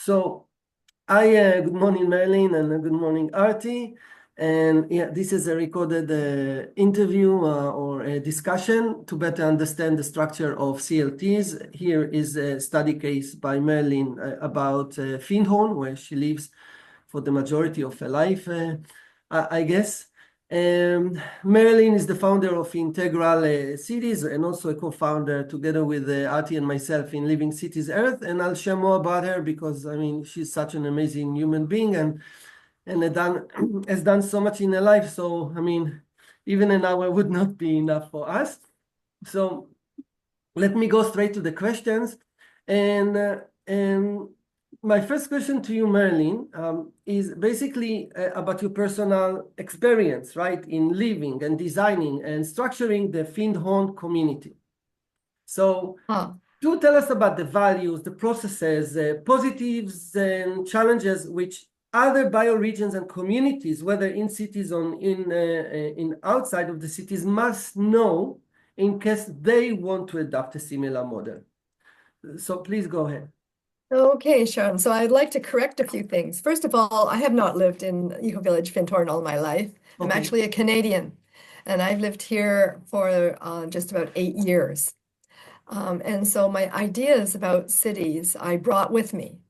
So, good morning, Marilyn, and good morning, Artie. And yeah, this is a recorded interview or a discussion to better understand the structure of CLTs. Here is a study case by Marilyn about Findhorn, where she lives for the majority of her life, I guess. Marilyn is the founder of Integral Cities and also a co-founder together with Artie and myself in Living Cities.Earth. And I'll share more about her because, I mean, she's such an amazing human being and has done so much in her life. So, I mean, even an hour would not be enough for us. So let me go straight to the questions. And my first question to you, Marilyn, is basically about your personal experience, right, in living and designing and structuring the Findhorn community. So do tell us about the values, the processes, positives and challenges which other bioregions and communities, whether in cities or in outside of the cities, must know in case they want to adopt a similar model. So please go ahead. Okay, Sharon. So I'd like to correct a few things. First of all, I have not lived in Ecovillage, Findhorn all my life. I'm actually a Canadian, and I've lived here for just about 8 years. And so my ideas about cities I brought with me.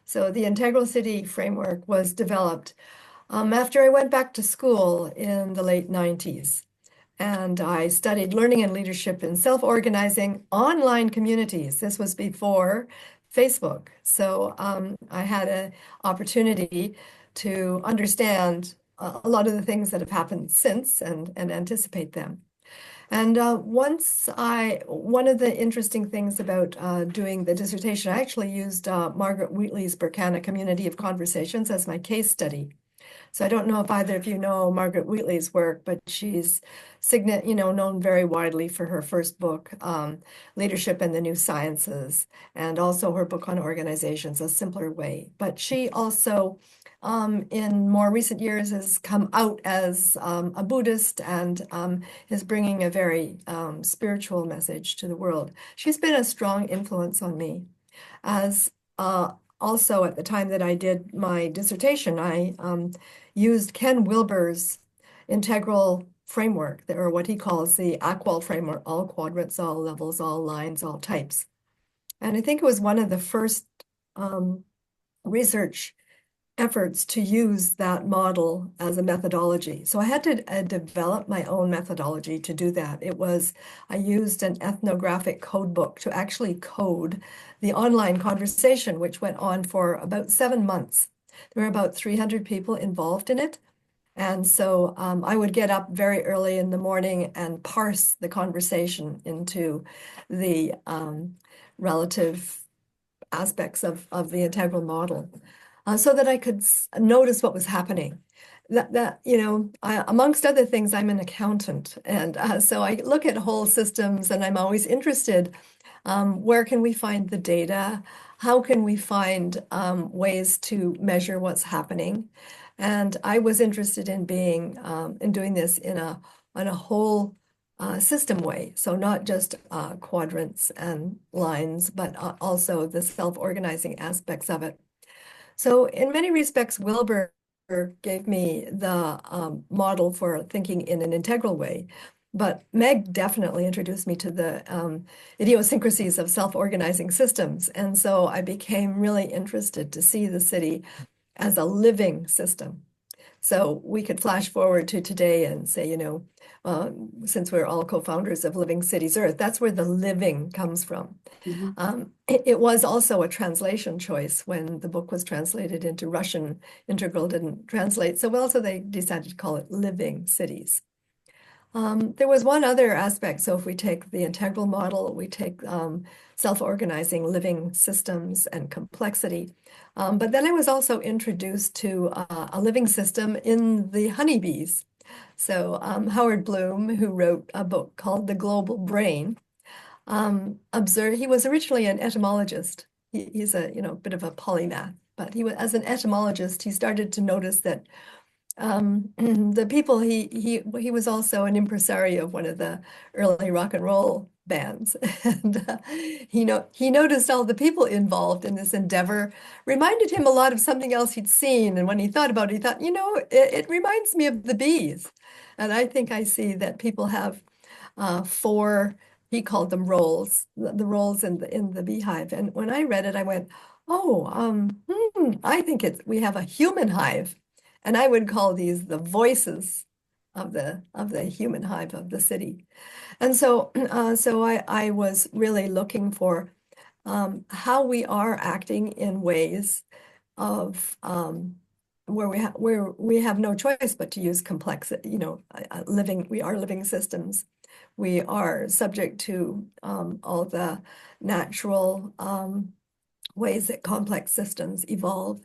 So the integral city framework was developed after I went back to school in the late 90s. And I studied learning and leadership in self-organizing online communities. This was before Facebook. So I had an opportunity to understand a lot of the things that have happened since and anticipate them. And one of the interesting things about doing the dissertation, I actually used Margaret Wheatley's Berkana Community of Conversations as my case study. So I don't know if either of you know Margaret Wheatley's work, but she's known very widely for her first book, Leadership and the New Sciences, and also her book on organizations, A Simpler Way. But she also, in more recent years, has come out as a Buddhist and is bringing a very spiritual message to the world. She's been a strong influence on me. As also, at the time that I did my dissertation, I used Ken Wilber's integral framework, or what he calls the AQUAL framework, all quadrants, all levels, all lines, all types. And I think it was one of the first research efforts to use that model as a methodology. So I had to develop my own methodology to do that. I used an ethnographic code book to actually code the online conversation, which went on for about 7 months. There were about 300 people involved in it. And so I would get up very early in the morning and parse the conversation into the relative aspects of the integral model. So that I could notice what was happening. Amongst other things, I'm an accountant. And so I look at whole systems and I'm always interested, where can we find the data? How can we find ways to measure what's happening? And I was interested in doing this in a whole system way. So not just quadrants and lines, but also the self-organizing aspects of it. So in many respects, Wilber gave me the model for thinking in an integral way, but Meg definitely introduced me to the idiosyncrasies of self-organizing systems. And so I became really interested to see the city as a living system. So we could flash forward to today and say, since we're all co-founders of Living Cities.Earth, that's where the living comes from. Mm-hmm. It was also a translation choice when the book was translated into Russian. Integral didn't translate so well, so they decided to call it Living Cities. There was one other aspect. So if we take the integral model, we take self-organizing living systems and complexity. But then I was also introduced to a living system in the honeybees. So Howard Bloom, who wrote a book called The Global Brain, he was originally an etymologist. He's a bit of a polymath, but as an etymologist, he started to notice that the people he was also an impresario of one of the early rock and roll bands. And he noticed all the people involved in this endeavor reminded him a lot of something else he'd seen. And when he thought about it, he thought, it reminds me of the bees. And I think I see that people have four, he called them roles, the roles in the beehive. And when I read it, I went, oh, I think we have a human hive. And I would call these the voices of the human hive of the city. And so I was really looking for how we are acting in ways of where we have no choice but to use complex, we are living systems. We are subject to all the natural ways that complex systems evolve.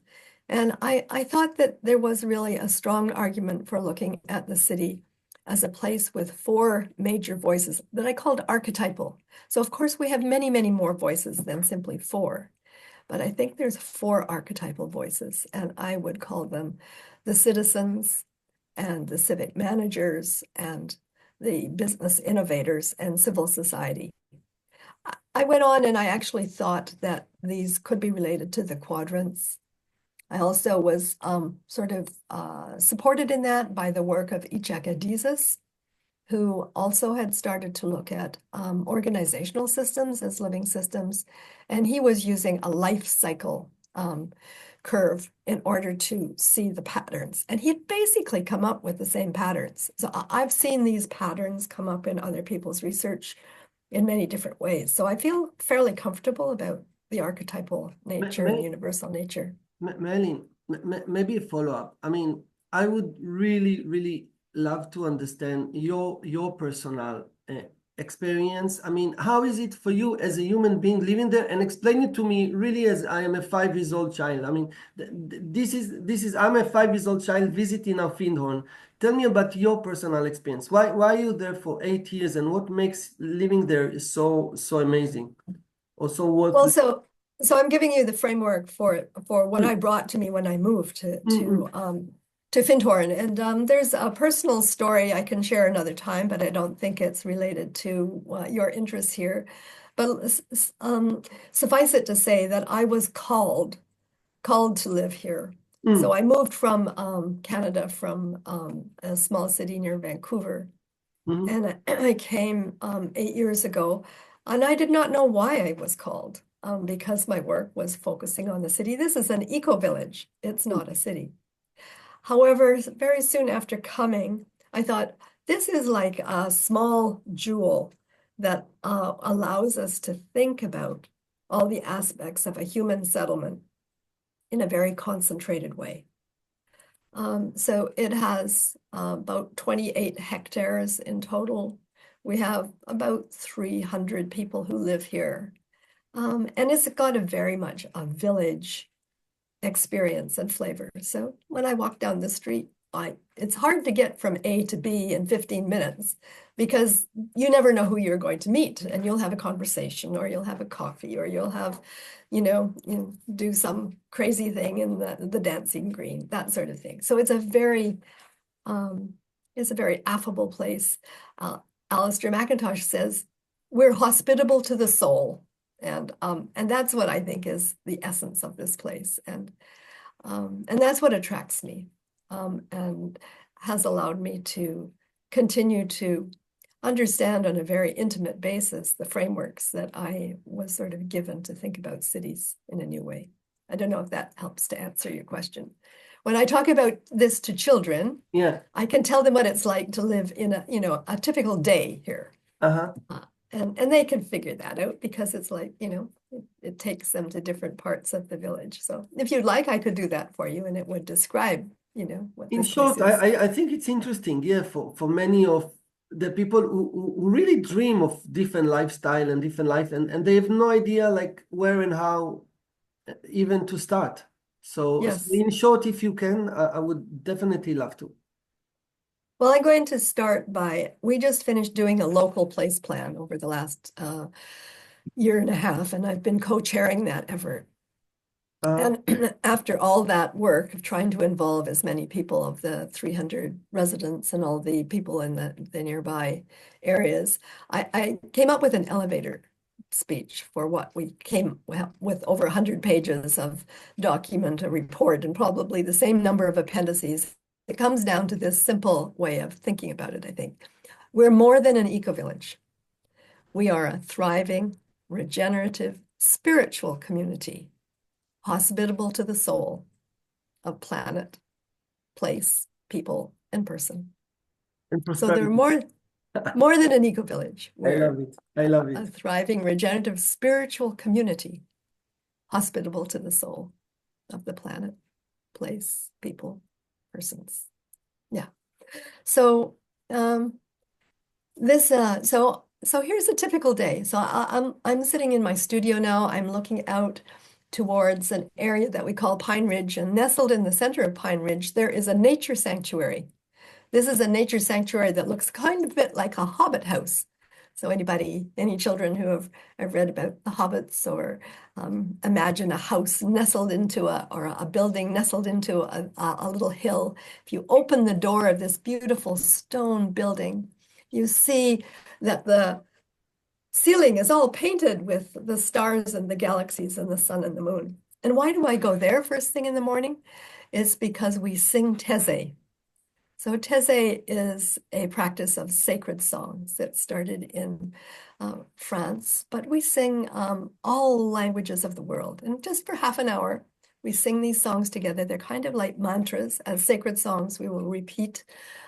And I thought that there was really a strong argument for looking at the city as a place with four major voices that I called archetypal. So of course we have many, many more voices than simply four, but I think there's four archetypal voices, and I would call them the citizens and the civic managers and the business innovators and civil society. I went on and I actually thought that these could be related to the quadrants. I also was sort of supported in that by the work of Ecovillage, who also had started to look at organizational systems as living systems. And he was using a life cycle curve in order to see the patterns. And he'd basically come up with the same patterns. So I've seen these patterns come up in other people's research in many different ways. So I feel fairly comfortable about the archetypal nature and universal nature. Marilyn, maybe a follow-up. I mean, I would really, really love to understand your personal experience. I mean, how is it for you as a human being living there? And explain it to me really as I am a 5-year-old child. I mean, I'm a 5-year-old child visiting now Findhorn. Tell me about your personal experience. Why are you there for 8 years, and what makes living there so amazing or so worth? Well, so I'm giving you the framework for what I brought to me when I moved to Findhorn. And there's a personal story I can share another time, but I don't think it's related to your interests here. But suffice it to say that I was called to live here. So I moved from Canada, from a small city near Vancouver. And I came 8 years ago, and I did not know why I was called. Because my work was focusing on the city. This is an eco-village. It's not a city. However, very soon after coming, I thought, this is like a small jewel that allows us to think about all the aspects of a human settlement in a very concentrated way. So it has about 28 hectares in total. We have about 300 people who live here. And it's got very much a village experience and flavor. So when I walk down the street, it's hard to get from A to B in 15 minutes because you never know who you're going to meet, and you'll have a conversation, or you'll have a coffee, or you'll have, do some crazy thing in the dancing green, that sort of thing. So it's a very affable place. Alistair McIntosh says, we're hospitable to the soul. And that's what I think is the essence of this place, and that's what attracts me, and has allowed me to continue to understand on a very intimate basis the frameworks that I was sort of given to think about cities in a new way. I don't know if that helps to answer your question. When I talk about this to children, I can tell them what it's like to live in a typical day here. And they can figure that out because it's like, it takes them to different parts of the village. So if you'd like, I could do that for you, and it would describe, what in this short, place is. I think it's interesting, for many of the people who really dream of different lifestyle and different life, and they have no idea like where and how even to start. So, Yes. in short, if you can, I would definitely love to. Well, I'm going to start we just finished doing a local place plan over the last year and a half, and I've been co-chairing that effort. And after all that work of trying to involve as many people of the 300 residents and all the people in the nearby areas, I came up with an elevator speech for what we came with over 100 pages of document, a report, and probably the same number of appendices. It comes down to this simple way of thinking about it, I think. We're more than an eco-village. We are a thriving, regenerative, spiritual community, hospitable to the soul of planet, place, people, and person. And So they're prosperity. more than an eco-village. I love We're it. I love a it. thriving, regenerative, spiritual community, hospitable to the soul of the planet, place, people, persons. Yeah. So so here's a typical day. So I'm sitting in my studio now. I'm looking out towards an area that we call Pine Ridge, and nestled in the center of Pine Ridge, there is a nature sanctuary. This is a nature sanctuary that looks kind of a bit like a hobbit house. So any children who have read about the hobbits, or imagine a house nestled into or a building nestled into a little hill. If you open the door of this beautiful stone building, you see that the ceiling is all painted with the stars and the galaxies and the sun and the moon. And why do I go there first thing in the morning? It's because we sing Teze. So Teze is a practice of sacred songs that started in France, but we sing all languages of the world. And just for half an hour, we sing these songs together. They're kind of like mantras. As sacred songs, we will repeat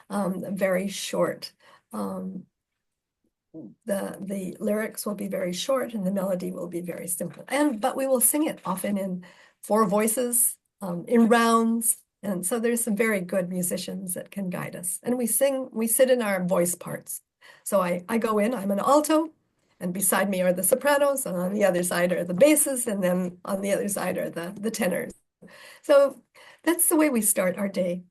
very short. The lyrics will be very short and the melody will be very simple. But we will sing it often in 4 voices, in rounds. And so there's some very good musicians that can guide us. And we sit in our voice parts. So I go in, I'm an alto, and beside me are the sopranos, and on the other side are the basses, and then on the other side are the tenors. So that's the way we start our day.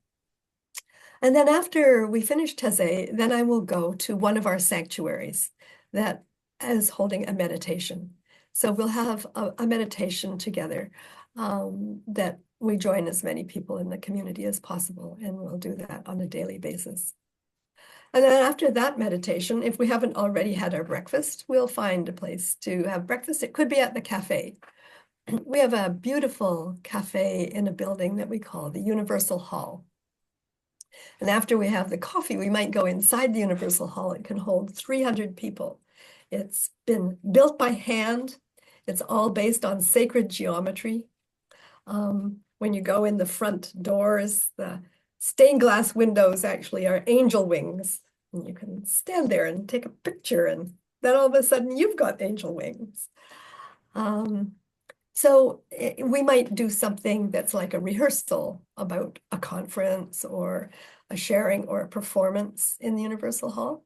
And then after we finish Teze, then I will go to one of our sanctuaries that is holding a meditation. So we'll have a meditation together that we join as many people in the community as possible, and we'll do that on a daily basis. And then after that meditation, if we haven't already had our breakfast, we'll find a place to have breakfast. It could be at the cafe. We have a beautiful cafe in a building that we call the Universal Hall. And after we have the coffee, we might go inside the Universal Hall. It can hold 300 people. It's been built by hand. It's all based on sacred geometry. When you go in the front doors, the stained glass windows actually are angel wings. And you can stand there and take a picture, and then all of a sudden you've got angel wings. So we might do something that's like a rehearsal about a conference or a sharing or a performance in the Universal Hall.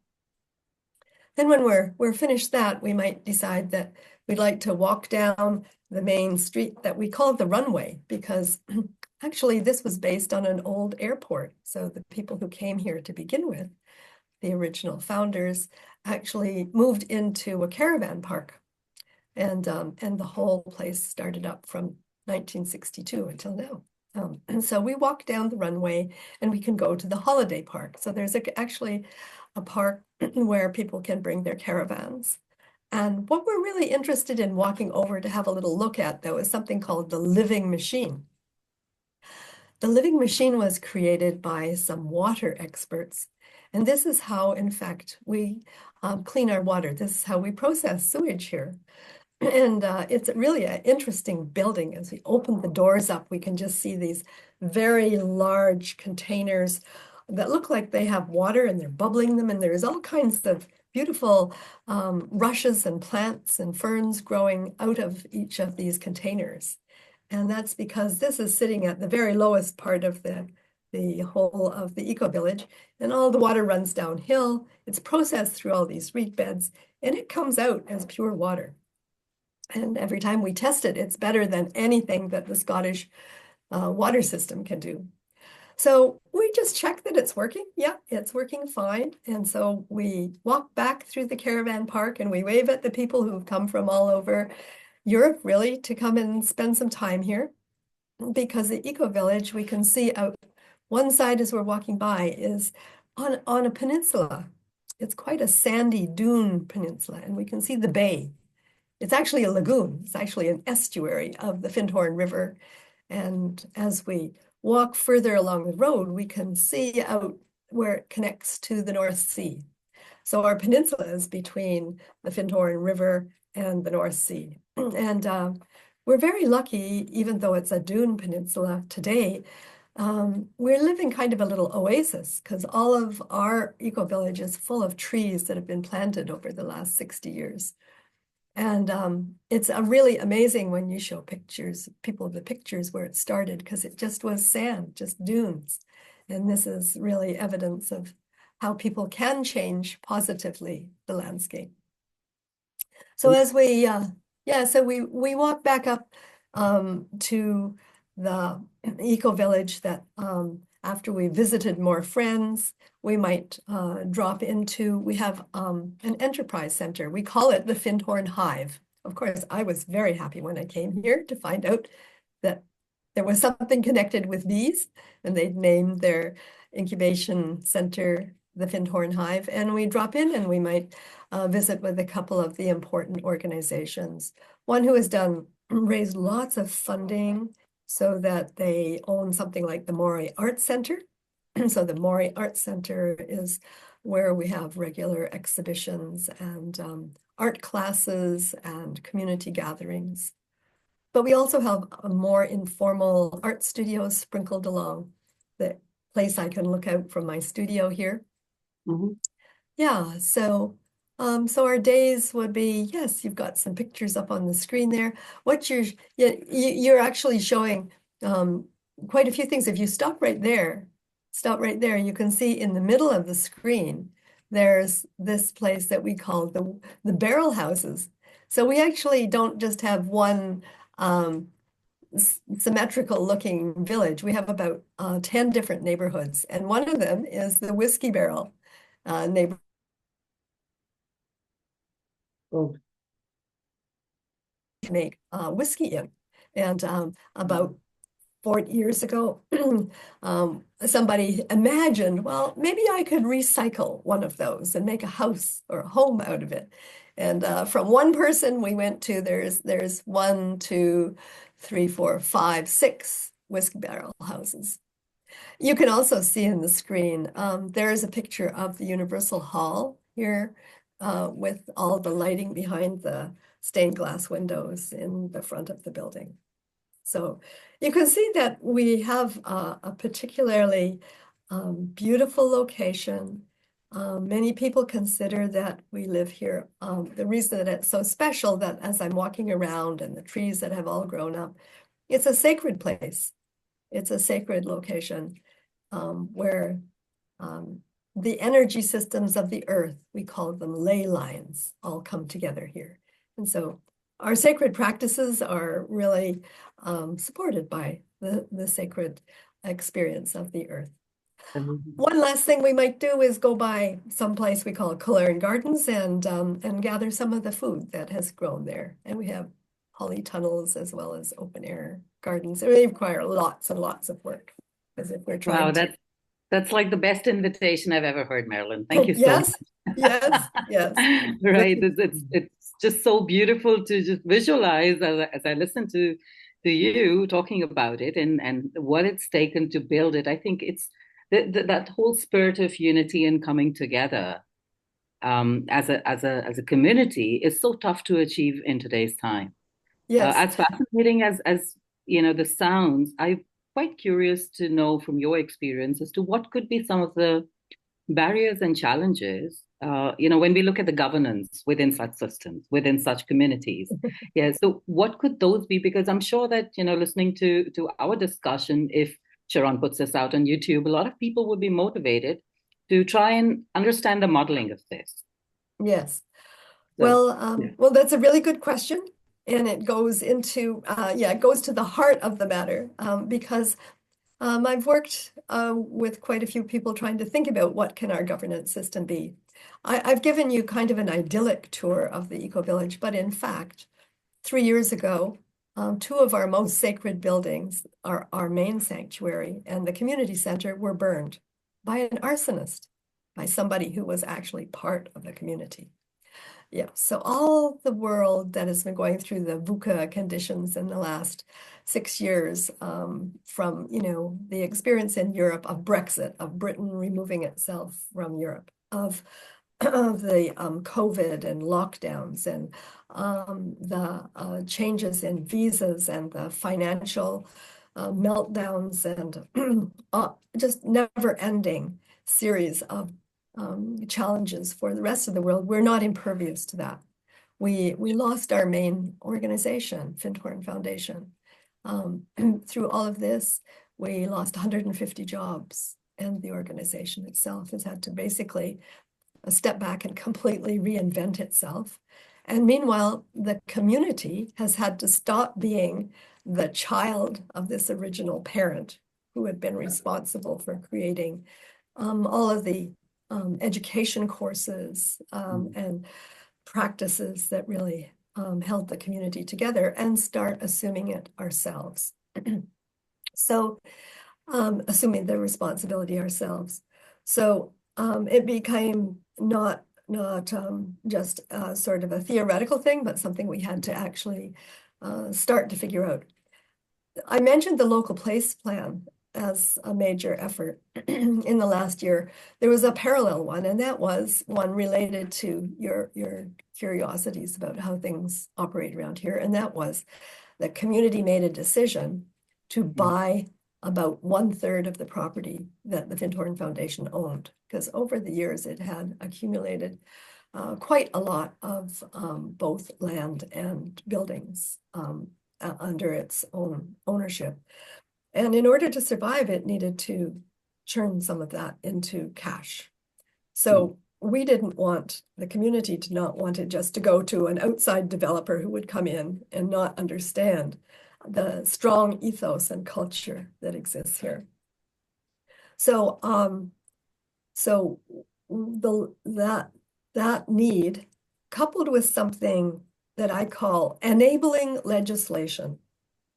Then when we're finished that, we might decide that we'd like to walk down the main street that we call the runway, because actually this was based on an old airport. So the people who came here to begin with, the original founders, actually moved into a caravan park. And the whole place started up from 1962 until now. And so we walk down the runway and we can go to the holiday park. So there's actually a park where people can bring their caravans. And what we're really interested in walking over to have a little look at, though, is something called the living machine. The living machine was created by some water experts. And this is how, in fact, we clean our water. This is how we process sewage here. And it's really an interesting building. As we open the doors up, we can just see these very large containers that look like they have water and they're bubbling them. And there's all kinds of beautiful rushes and plants and ferns growing out of each of these containers. And that's because this is sitting at the very lowest part of the whole of the eco-village, and all the water runs downhill. It's processed through all these reed beds, and it comes out as pure water. And every time we test it, it's better than anything that the Scottish water system can do. So we just check that it's working. Yeah, it's working fine. And so we walk back through the caravan park and we wave at the people who've come from all over Europe, really, to come and spend some time here. because the Ecovillage, we can see out one side as we're walking by is on a peninsula. It's quite a sandy dune peninsula, and we can see the bay. It's actually a lagoon. It's actually an estuary of the Findhorn River. And as we walk further along the road, we can see out where it connects to the North Sea. So our peninsula is between the Findhorn River and the North Sea. And we're very lucky, even though it's a dune peninsula today, we're living kind of a little oasis because all of our eco-village is full of trees that have been planted over the last 60 years. And it's really amazing when you show people the pictures where it started, because it just was sand, just dunes. And this is really evidence of how people can change positively the landscape. So as we walk back up to the eco-village that after we visited more friends, we might drop into, we have an enterprise center. We call it the Findhorn Hive. Of course, I was very happy when I came here to find out that there was something connected with bees, and they'd named their incubation center the Findhorn Hive. And we drop in and we might visit with a couple of the important organizations. One who has raised lots of funding so that they own something like the Morey Arts Center. So the Morey Arts Center is where we have regular exhibitions and art classes and community gatherings. But we also have a more informal art studios sprinkled along the place I can look out from my studio here. Mm-hmm. Yeah, so our days would be, yes, you've got some pictures up on the screen there. You're actually showing quite a few things. If you stop right there, you can see in the middle of the screen, there's this place that we call the barrel houses. So we actually don't just have one symmetrical looking village. We have about 10 different neighborhoods, and one of them is the Whiskey Barrel neighborhood. Oh. To make whiskey in. And about 40 years ago, somebody imagined, well, maybe I could recycle one of those and make a house or a home out of it. And from one person, we went to there's 1, 2, 3, 4, 5, 6 whiskey barrel houses. You can also see in the screen, there is a picture of the Universal Hall here with all the lighting behind the stained glass windows in the front of the building. So you can see that we have a particularly beautiful location. Many people consider that we live here. The reason that it's so special, that as I'm walking around and the trees that have all grown up, it's a sacred place. It's a sacred location where the energy systems of the earth, we call them ley lines, all come together here. And so our sacred practices are really supported by the sacred experience of the earth. One last thing we might do is go by someplace we call Cullerin Gardens and gather some of the food that has grown there. And we have polytunnels as well as open air gardens. They require lots and lots of work, as if we're trying to. That's like the best invitation I've ever heard, Marilyn. Thank you so much. Yes. Right. It's just so beautiful to just visualize as I listen to you talking about it and what it's taken to build it. I think it's that whole spirit of unity and coming together as a community is so tough to achieve in today's time. Yes. As fascinating as this sounds, I'm quite curious to know from your experience as to what could be some of the barriers and challenges, when we look at the governance within such systems, within such communities. Yeah, so what could those be? Because I'm sure that, listening to our discussion, if Sharon puts this out on YouTube, a lot of people would be motivated to try and understand the modeling of this. Yes. So, well, that's a really good question. And it goes into, it goes to the heart of the matter, because I've worked with quite a few people trying to think about what can our governance system be. I've given you kind of an idyllic tour of the Ecovillage, but in fact, 3 years ago, two of our most sacred buildings, our main sanctuary and the community center, were burned by an arsonist, by somebody who was actually part of the community. Yeah, so all the world that has been going through the VUCA conditions in the last 6 years, from, you know, the experience in Europe of Brexit, of Britain removing itself from Europe, of the COVID and lockdowns, and the changes in visas and the financial meltdowns, and just never-ending series of challenges for the rest of the world. We're not impervious to that. We lost our main organization, Findhorn Foundation. Through all of this, we lost 150 jobs, and the organization itself has had to basically step back and completely reinvent itself. And meanwhile, the community has had to stop being the child of this original parent who had been responsible for creating all of the education courses and practices that really held the community together, and start assuming it ourselves. So assuming the responsibility ourselves. So it became not just sort of a theoretical thing, but something we had to actually start to figure out. I mentioned the local place plan as a major effort in the last year. There was a parallel one, and that was one related to your curiosities about how things operate around here. And that was the community made a decision to buy about 1/3 of the property that the Findhorn Foundation owned, because over the years it had accumulated quite a lot of both land and buildings under its own ownership. And in order to survive, it needed to churn some of that into cash. So we didn't want the community to not want it just to go to an outside developer who would come in and not understand the strong ethos and culture that exists here. So that need, coupled with something that I call enabling legislation.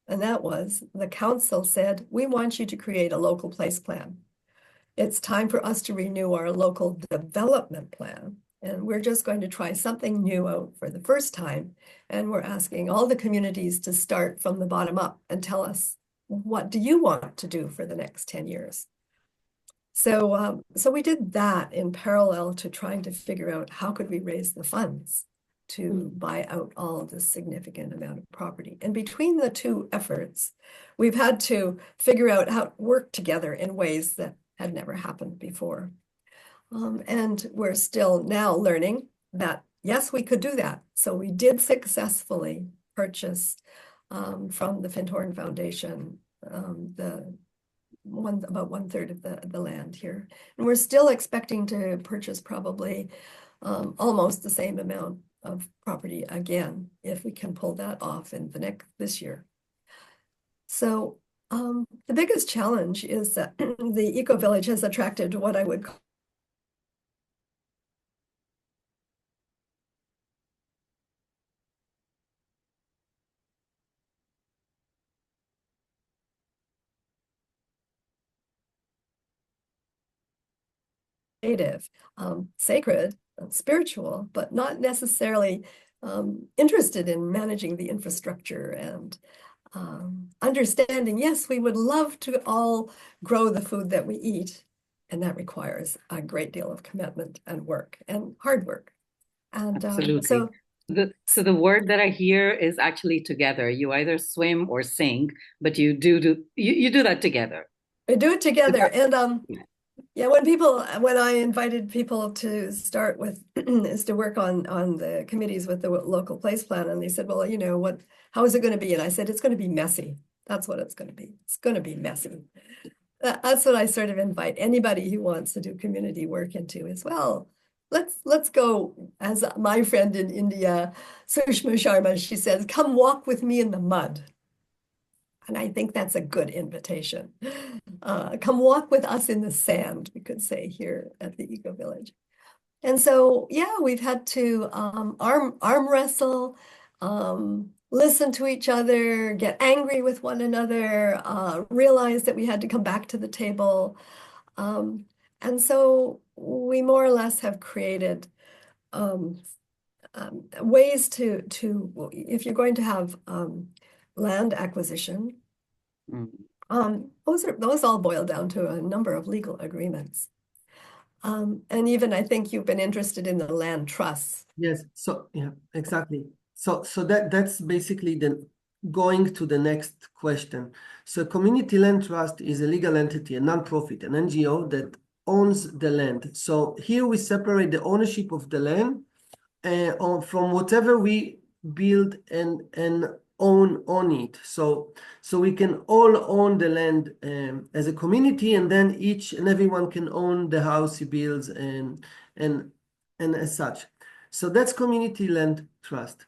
And that was, the council said, we want you to create a local place plan. It's time for us to renew our local development plan. And we're just going to try something new out for the first time. And we're asking all the communities to start from the bottom up and tell us, what do you want to do for the next 10 years? So we did that in parallel to trying to figure out how could we raise the funds to buy out all of this significant amount of property. And between the two efforts, we've had to figure out how to work together in ways that had never happened before. And we're still now learning that, yes, we could do that. So we did successfully purchase from the Findhorn Foundation about 1/3 of the land here. And we're still expecting to purchase probably almost the same amount of property again, if we can pull that off in this year. So the biggest challenge is that the Ecovillage has attracted what I would call creative, sacred, spiritual, but not necessarily interested in managing the infrastructure and understanding, yes, we would love to all grow the food that we eat, and that requires a great deal of commitment and work, and hard work. And absolutely. So the word that I hear is actually together. You either swim or sink, but you do that together. We do it together. And yeah, when I invited people to start with is to work on the committees with the local place plan, and they said, well, you know, how is it going to be? And I said, it's going to be messy. That's what it's going to be. It's going to be messy. That's what I sort of invite anybody who wants to do community work into as well. Let's go, as my friend in India, Sushma Sharma, she says, come walk with me in the mud. And I think that's a good invitation. Come walk with us in the sand, we could say here at the Ecovillage. And so, yeah, we've had to arm wrestle listen to each other, get angry with one another, realize that we had to come back to the table. And so we more or less have created ways to, if you're going to have land acquisition, those all boil down to a number of legal agreements. And even I think you've been interested in the land trusts. Yes, so yeah, exactly. So that's basically the going to the next question. So community land trust is a legal entity, a non-profit, an NGO that owns the land. So here we separate the ownership of the land from whatever we build and own it. So we can all own the land as a community, and then each and everyone can own the house he builds and as such. So that's community land trust.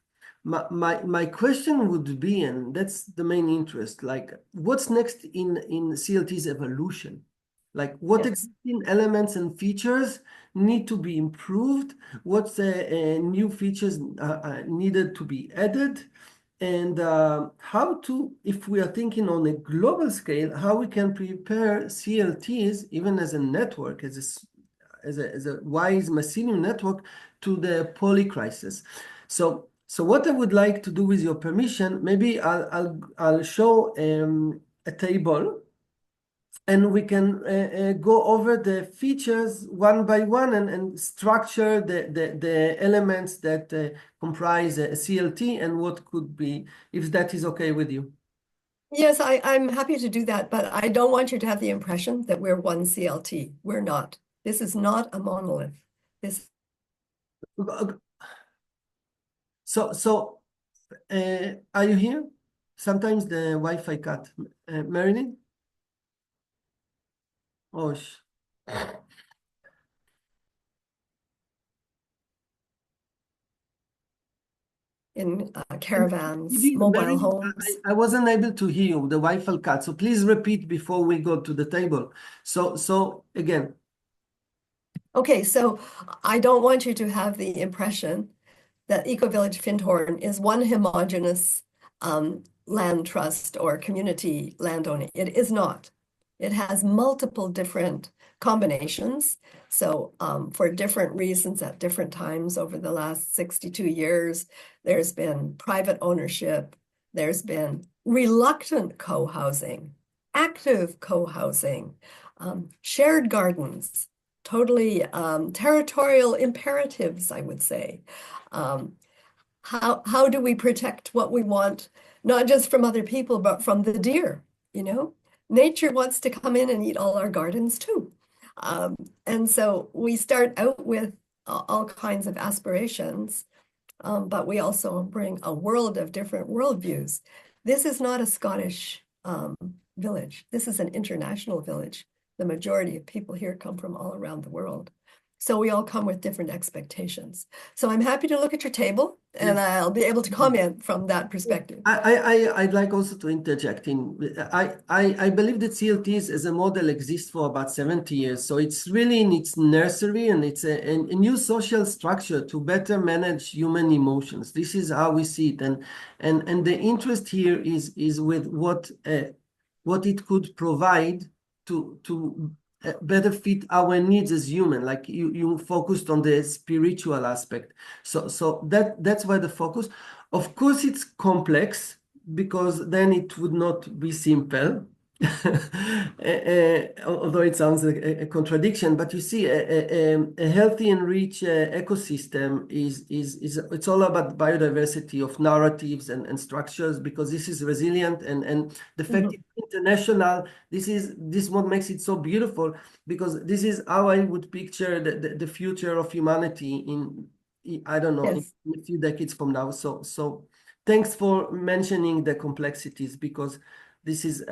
My question would be, and that's the main interest, like what's next in CLT's evolution? Like what existing elements and features need to be improved? What's new features needed to be added? And how to, if we are thinking on a global scale, how we can prepare CLTs, even as a network, as a wise mycelium network, to the polycrisis. So what I would like to do, with your permission, maybe I'll show a table, and we can go over the features one by one and structure the elements that comprise a CLT and what could be, if that is okay with you. Yes, I'm happy to do that, but I don't want you to have the impression that we're one CLT. We're not. This is not a monolith. This. So are you here? Sometimes the Wi-Fi cut. Marilyn? Oh, in caravans, Maybe, mobile Marilyn, homes. I wasn't able to hear you, the Wi-Fi cut. So please repeat before we go to the table. So again. Okay, so I don't want you to have the impression that Ecovillage Findhorn is one homogeneous land trust or community landowning. It is not. It has multiple different combinations. So for different reasons at different times over the last 62 years, there's been private ownership, there's been reluctant co-housing, active co-housing, shared gardens, totally territorial imperatives, I would say. How do we protect what we want, not just from other people, but from the deer, you know? Nature wants to come in and eat all our gardens too. And so we start out with all kinds of aspirations, but we also bring a world of different worldviews. This is not a Scottish village. This is an international village. The majority of people here come from all around the world. So we all come with different expectations. So I'm happy to look at your table, and I'll be able to comment from that perspective. I'd like also to interject in. I believe that CLTs as a model exists for about 70 years. So it's really in its nursery, and it's a new social structure to better manage human emotions. This is how we see it. And the interest here is with what it could provide to better fit our needs as human. Like you focused on the spiritual aspect. So that's why the focus. Of course, it's complex, because then it would not be simple. Although it sounds like a contradiction, but you see, a healthy and rich ecosystem is it's all about biodiversity of narratives and structures, because this is resilient, and the fact it's international. This is what makes it so beautiful, because this is how I would picture the future of humanity in I don't know, Yes. in a few decades from now. So thanks for mentioning the complexities, because this is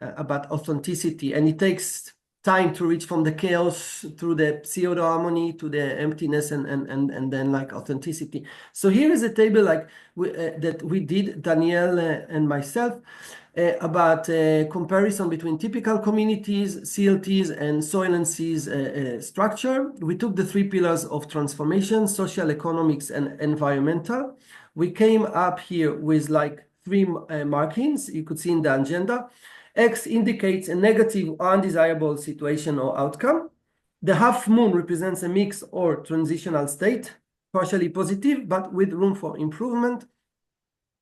about authenticity, and it takes time to reach from the chaos through the pseudo harmony to the emptiness, and then like authenticity. So here is a table like that we did, Danielle and myself, about comparison between typical communities, CLTs, and soil and seas structure. We took the 3 pillars of transformation: social, economics, and environmental. we came up here with like three markings you could see in the agenda. X indicates a negative or undesirable situation or outcome. The half moon represents a mix or transitional state, partially positive, but with room for improvement.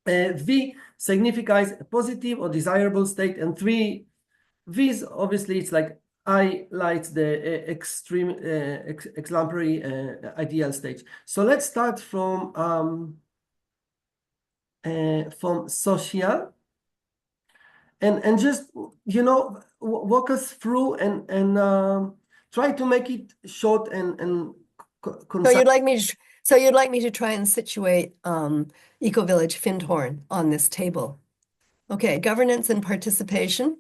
V signifies a positive or desirable state, and three V's, obviously, it's like highlights the extreme exemplary ideal stage. So let's start from social, and just walk us through and try to make it short and concise. So you'd like me to try and situate Ecovillage Findhorn on this table. Okay, governance and participation.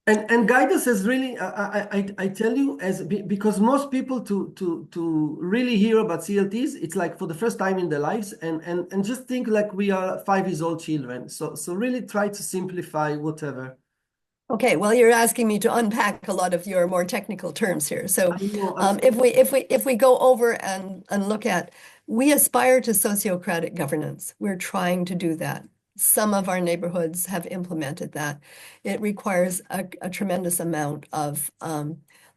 And guide us as really, I tell you, because most people to really hear about CLTs, it's like for the first time in their lives, and just think like we are 5 years old children. So really try to simplify whatever. Okay, well, you're asking me to unpack a lot of your more technical terms here. So know, if we go over and look at, we aspire to sociocratic governance. We're trying to do that. Some of our neighborhoods have implemented that. It requires a tremendous amount of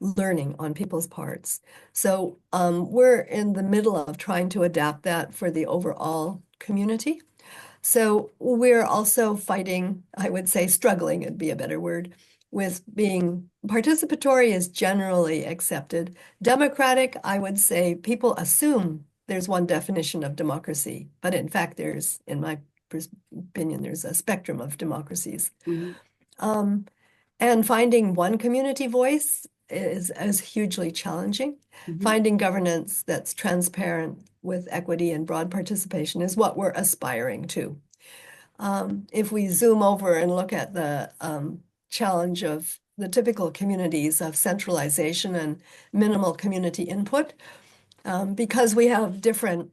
learning on people's parts. So we're in the middle of trying to adapt that for the overall community. So we're also fighting, I would say struggling would be a better word, with being participatory is generally accepted. Democratic, I would say people assume there's one definition of democracy, but in fact there's, in my opinion, there's a spectrum of democracies. Mm-hmm. And finding one community voice is hugely challenging. Mm-hmm. Finding governance that's transparent with equity and broad participation is what we're aspiring to. If we zoom over and look at the challenge of the typical communities of centralization and minimal community input, because we have different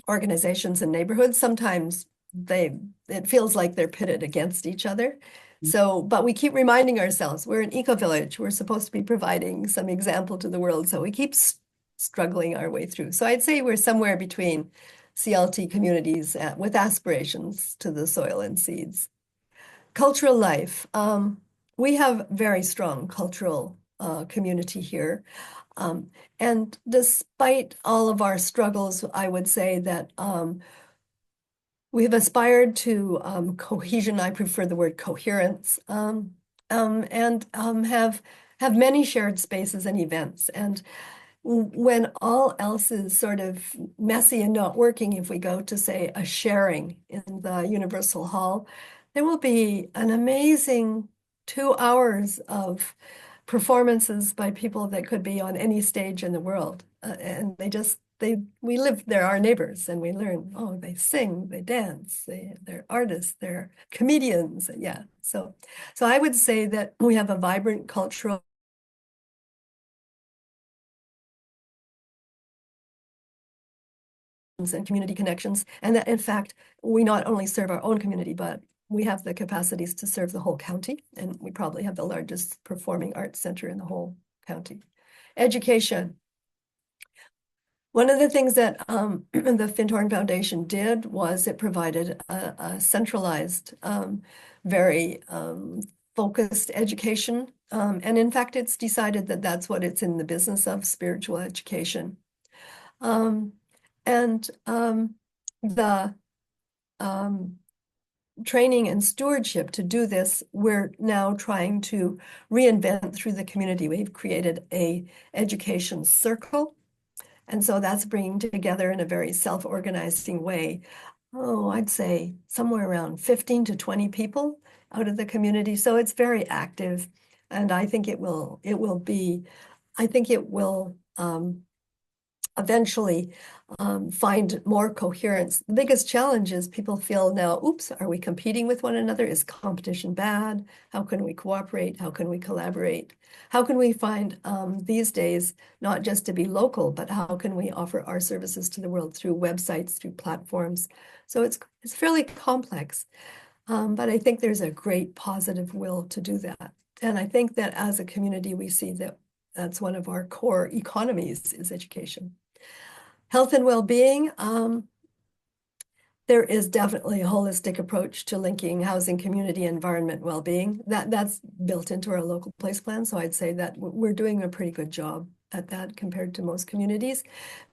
organizations and neighborhoods, sometimes it feels like they're pitted against each other. So, but we keep reminding ourselves, we're an eco-village. We're supposed to be providing some example to the world. So we keep struggling our way through. So I'd say we're somewhere between CLT communities with aspirations to the soil and seeds. Cultural life. We have very strong cultural community here. And despite all of our struggles, I would say that we have aspired to cohesion. I prefer the word coherence, and have many shared spaces and events. And when all else is sort of messy and not working, if we go to, say, a sharing in the Universal Hall, there will be an amazing 2 hours of performances by people that could be on any stage in the world. And we live, they're our neighbors, and we learn, oh, they sing, they dance, they're artists, they're comedians. Yeah. So I would say that we have a vibrant cultural and community connections, and that in fact, we not only serve our own community, but we have the capacities to serve the whole county, and we probably have the largest performing arts center in the whole county. Education. One of the things that the Findhorn Foundation did was it provided a centralized, very focused education. And in fact, it's decided that that's what it's in the business of, spiritual education. And the training and stewardship to do this, we're now trying to reinvent through the community. We've created a education circle. And so that's bringing together in a very self-organizing way, I'd say somewhere around 15 to 20 people out of the community. So it's very active. And I think it will eventually find more coherence. The biggest challenge is people feel now, oops, are we competing with one another? Is competition bad? How can we cooperate? How can we collaborate? How can we find these days, not just to be local, but how can we offer our services to the world through websites, through platforms? So it's fairly complex, but I think there's a great positive will to do that. And I think that as a community, we see that that's one of our core economies is education. Health and well-being. There is definitely a holistic approach to linking housing, community, environment, well-being. That's built into our local place plan. So I'd say that we're doing a pretty good job at that compared to most communities,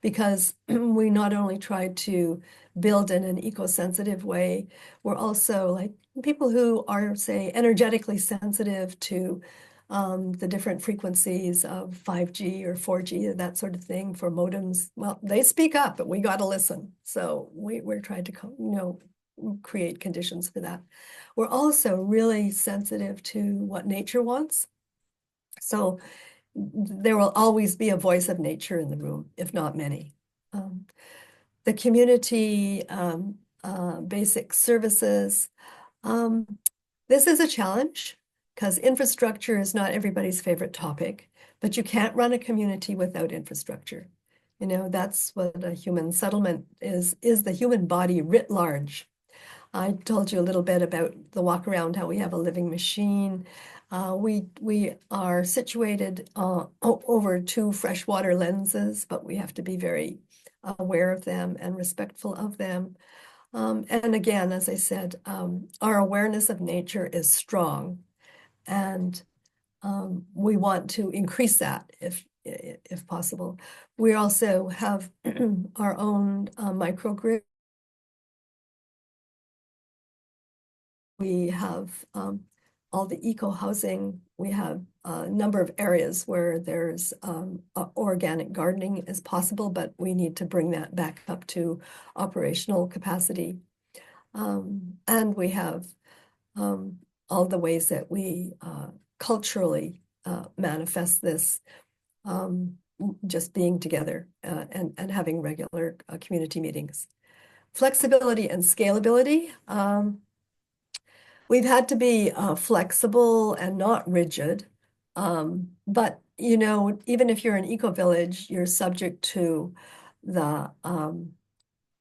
because we not only try to build in an eco-sensitive way, we're also like people who are, say, energetically sensitive to the different frequencies of 5G or 4G, that sort of thing for modems. Well, they speak up, but we got to listen. So we're trying to, create conditions for that. We're also really sensitive to what nature wants. So there will always be a voice of nature in the room, if not many. The community basic services. This is a challenge because infrastructure is not everybody's favorite topic, but you can't run a community without infrastructure. That's what a human settlement is the human body writ large. I told you a little bit about the walk around, how we have a living machine. We are situated over two freshwater lenses, but we have to be very aware of them and respectful of them. And again, as I said, our awareness of nature is strong, and we want to increase that if possible. We also have our own microgrid. We have all the eco housing. We have a number of areas where there's organic gardening is possible, but we need to bring that back up to operational capacity. And we have all the ways that we culturally manifest this, just being together and having regular community meetings. Flexibility and scalability. We've had to be flexible and not rigid. But, even if you're an eco-village, you're subject to the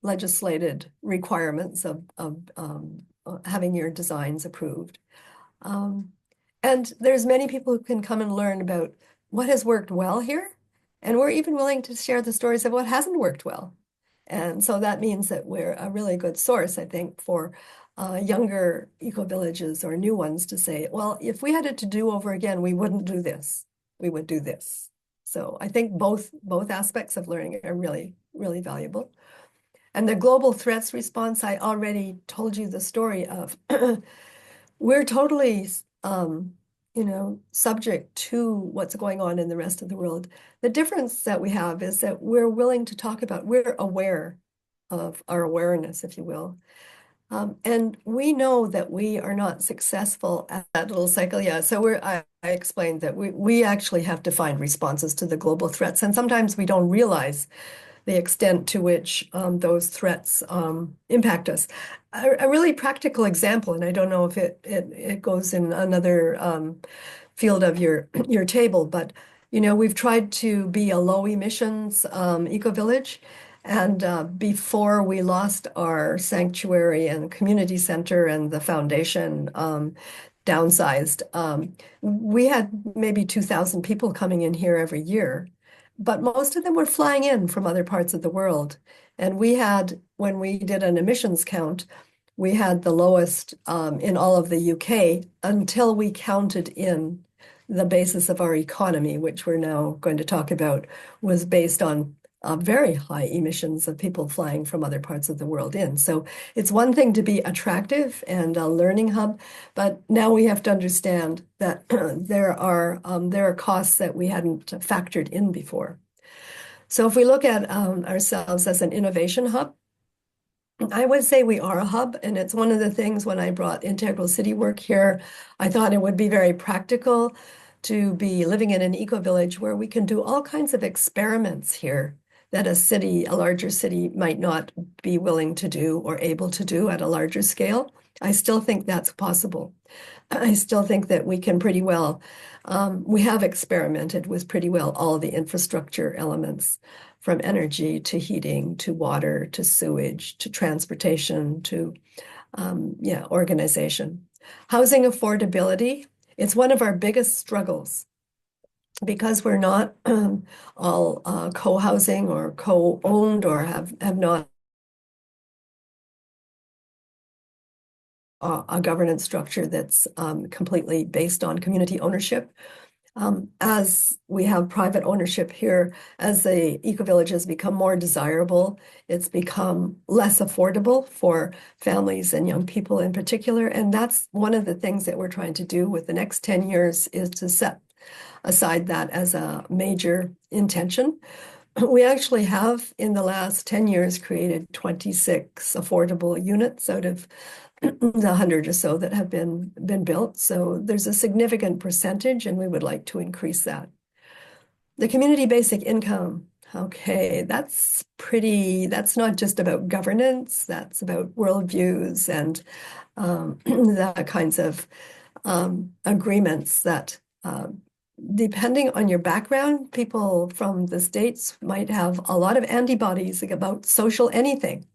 legislated requirements of having your designs approved. And there's many people who can come and learn about what has worked well here. And we're even willing to share the stories of what hasn't worked well. And so that means that we're a really good source, I think, for younger eco-villages or new ones to say, well, if we had it to do over again, we wouldn't do this. We would do this. So I think both aspects of learning are really, really valuable. And the global threats response, I already told you the story of. We're totally, subject to what's going on in the rest of the world. The difference that we have is that we're willing to talk about, we're aware of our awareness, if you will. And we know that we are not successful at that little cycle. Yeah, so I explained that we actually have to find responses to the global threats. And sometimes we don't realize the extent to which those threats impact us. A really practical example, and I don't know if it goes in another field of your table, but we've tried to be a low emissions eco-village. And before we lost our sanctuary and community center and the foundation downsized, we had maybe 2,000 people coming in here every year. But most of them were flying in from other parts of the world. And when we did an emissions count, we had the lowest in all of the UK until we counted in the basis of our economy, which we're now going to talk about, was based on very high emissions of people flying from other parts of the world in. So it's one thing to be attractive and a learning hub, but now we have to understand that there are costs that we hadn't factored in before. So if we look at ourselves as an innovation hub, I would say we are a hub, and it's one of the things when I brought integral city work here, I thought it would be very practical to be living in an eco-village where we can do all kinds of experiments here that a larger city might not be willing to do or able to do at a larger scale. I still think that's possible. I still think that we can pretty well, we have experimented with pretty well all the infrastructure elements, from energy to heating to water to sewage to transportation to organization. Housing affordability, it's one of our biggest struggles because we're not all co-housing or co-owned or have not a governance structure that's completely based on community ownership. As we have private ownership here, as the eco-villages become more desirable, it's become less affordable for families and young people in particular. And that's one of the things that we're trying to do with the next 10 years is to set aside that as a major intention. We actually have, in the last 10 years, created 26 affordable units out of the 100 or so that have been built. So there's a significant percentage, and we would like to increase that. The community basic income, okay, that's not just about governance, that's about worldviews and the kinds of agreements that depending on your background, people from the States might have a lot of antibodies about social anything,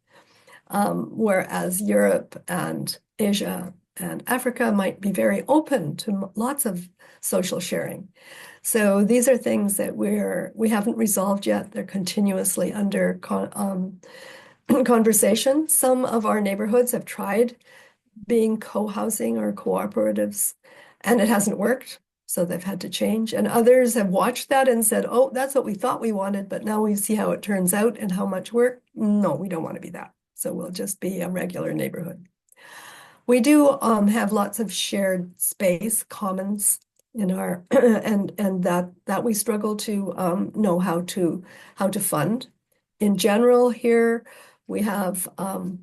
whereas Europe and Asia and Africa might be very open to lots of social sharing. So these are things that we haven't resolved yet. They're continuously under conversation. Some of our neighborhoods have tried being co-housing or cooperatives, and it hasn't worked. So they've had to change. And others have watched that and said, oh, that's what we thought we wanted, but now we see how it turns out and how much work. No, we don't want to be that. So we'll just be a regular neighborhood. We do have lots of shared space, commons in our, and that we struggle to know how to fund. In general, here we have a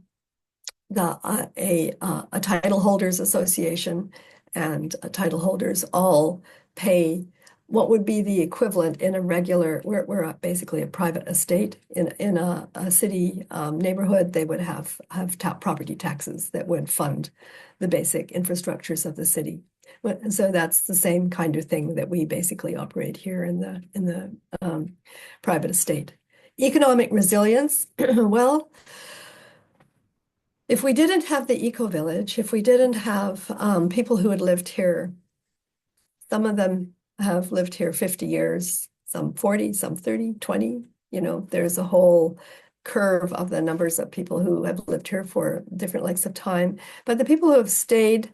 title holders association, and title holders all pay what would be the equivalent in a regular, we're basically a private estate. In a city neighborhood, they would have top property taxes that would fund the basic infrastructures of the city. So that's the same kind of thing that we basically operate here in the private estate. Economic resilience, well, if we didn't have the eco-village, if we didn't have people who had lived here, some of them have lived here 50 years, some 40, some 30, 20, there's a whole curve of the numbers of people who have lived here for different lengths of time. But the people who have stayed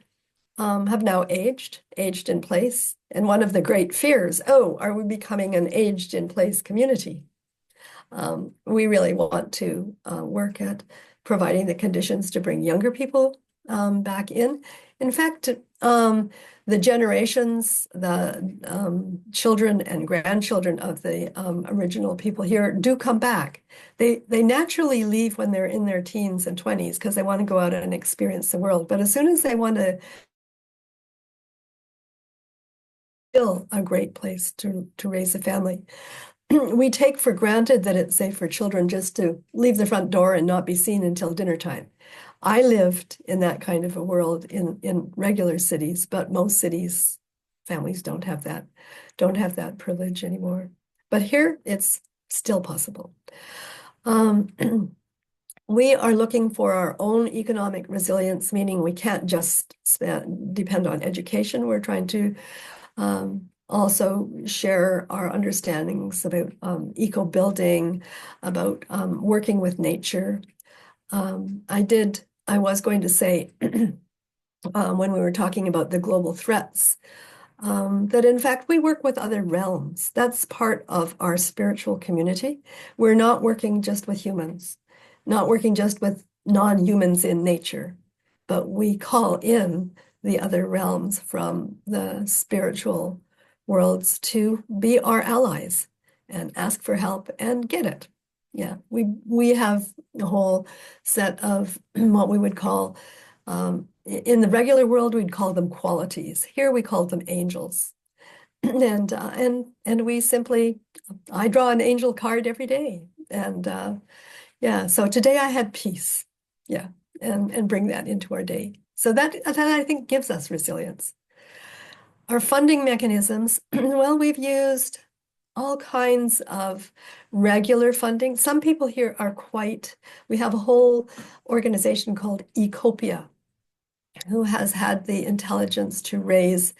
have now aged in place. And one of the great fears, are we becoming an aged in place community? We really want to work at providing the conditions to bring younger people back in. In fact, the generations, the children and grandchildren of the original people here do come back. They naturally leave when they're in their teens and 20s because they want to go out and experience the world. But as soon as they want to still a great place to raise a family. We take for granted that it's safe for children just to leave the front door and not be seen until dinner time. I lived in that kind of a world in regular cities, but most cities, families don't have that privilege anymore. But here it's still possible. We are looking for our own economic resilience, meaning we can't just depend on education. We're trying to also share our understandings about eco-building, about working with nature. I was going to say, when we were talking about the global threats, that in fact we work with other realms. That's part of our spiritual community. We're not working just with humans, not working just with non-humans in nature, but we call in the other realms from the spiritual worlds to be our allies and ask for help and get it. Yeah, we have a whole set of what we would call, in the regular world, we'd call them qualities. Here we call them angels. And we simply, I draw an angel card every day. And yeah, so today I had peace. Yeah, and bring that into our day. So that I think gives us resilience. Our funding mechanisms, well, we've used all kinds of regular funding. Some people here are we have a whole organization called Ecopia, who has had the intelligence to raise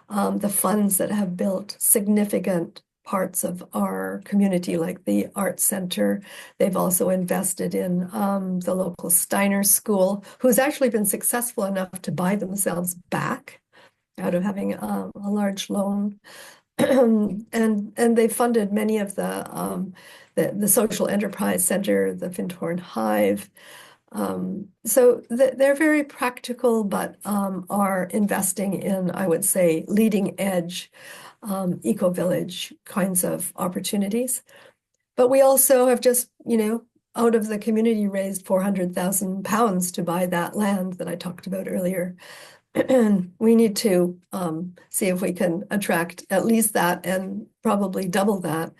the funds that have built significant parts of our community, like the Arts Center. They've also invested in the local Steiner School, who's actually been successful enough to buy themselves back out of having a large loan. And they funded many of the social enterprise center, the Findhorn Hive. So they're very practical, but are investing in, I would say, leading edge eco-village kinds of opportunities. But we also have just, out of the community raised £400,000 to buy that land that I talked about earlier. And we need to see if we can attract at least that and probably double that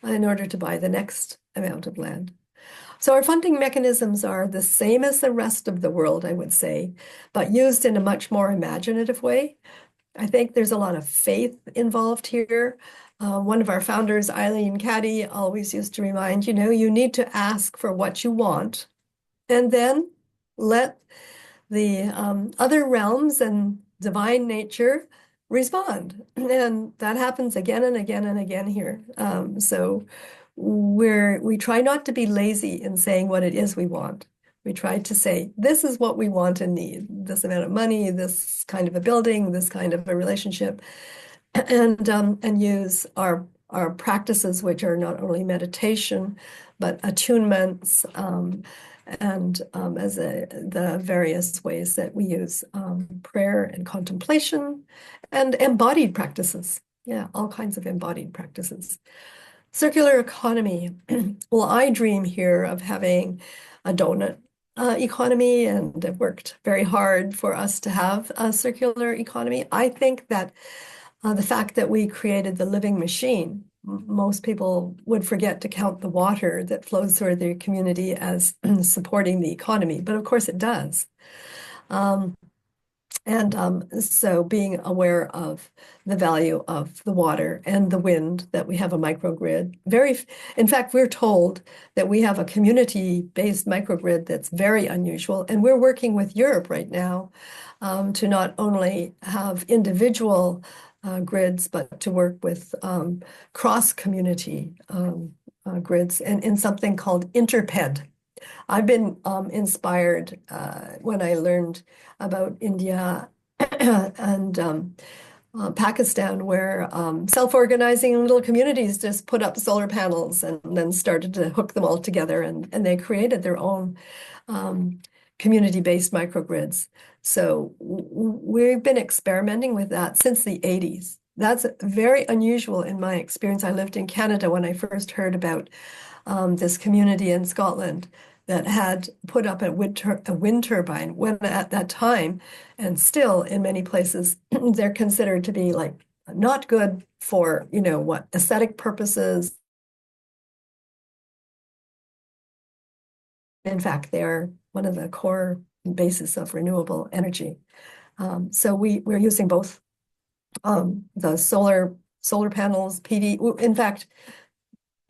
in order to buy the next amount of land. So our funding mechanisms are the same as the rest of the world, I would say, but used in a much more imaginative way. I think there's a lot of faith involved here. One of our founders, Eileen Caddy, always used to remind, you need to ask for what you want and then let the other realms and divine nature respond. And that happens again and again and again here. So we try not to be lazy in saying what it is we want. We try to say, this is what we want and need, this amount of money, this kind of a building, this kind of a relationship, and use our practices, which are not only meditation, but attunements, and as the various ways that we use prayer and contemplation and embodied practices. Yeah, all kinds of embodied practices. Circular economy. Well, I dream here of having a donut economy, and I've worked very hard for us to have a circular economy. I think that the fact that we created the living machine, most people would forget to count the water that flows through their community as supporting the economy, but of course it does. So being aware of the value of the water and the wind, that we have a microgrid. In fact, we're told that we have a community-based microgrid that's very unusual, and we're working with Europe right now to not only have individual grids, but to work with cross-community grids and in something called Interped. I've been inspired when I learned about India and Pakistan, where self-organizing little communities just put up solar panels and then started to hook them all together, and they created their own community-based microgrids. So we've been experimenting with that since the 80s. That's very unusual in my experience. I lived in Canada when I first heard about this community in Scotland that had put up a wind turbine when at that time, and still in many places, they're considered to be like not good for, aesthetic purposes. In fact, they are one of the core basis of renewable energy. So we're using both the solar panels, PV. In fact,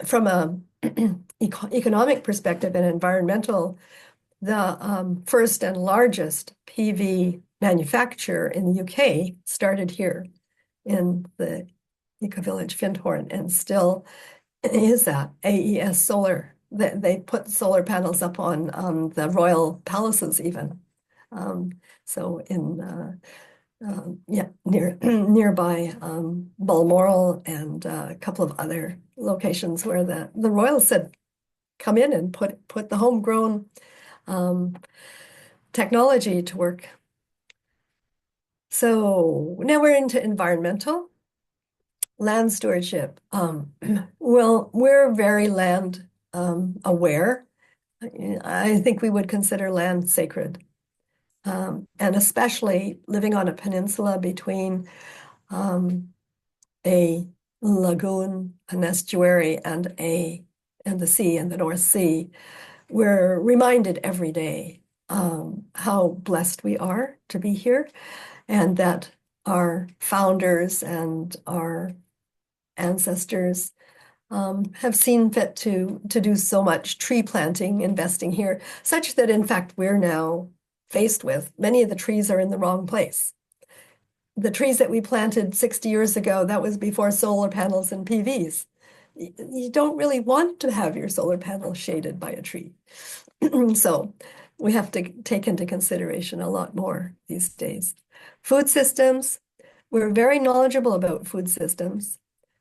from a economic perspective and environmental, the first and largest PV manufacturer in the UK started here in the Ecovillage Findhorn, and still is that AES Solar. They put solar panels up on the royal palaces even. So in nearby Balmoral and a couple of other locations where the royals said, come in and put the homegrown technology to work. So now we're into environmental land stewardship. Well, we're very land aware. I think we would consider land sacred. And especially living on a peninsula between a lagoon, an estuary, and the sea, and the North Sea, we're reminded every day how blessed we are to be here, and that our founders and our ancestors have seen fit to do so much tree planting, investing here, such that in fact we're now faced with many of the trees are in the wrong place. the trees that we planted 60 years ago, that was before solar panels and PVs. You don't really want to have your solar panel shaded by a tree. So we have to take into consideration a lot more these days. Food systems, we're very knowledgeable about food systems,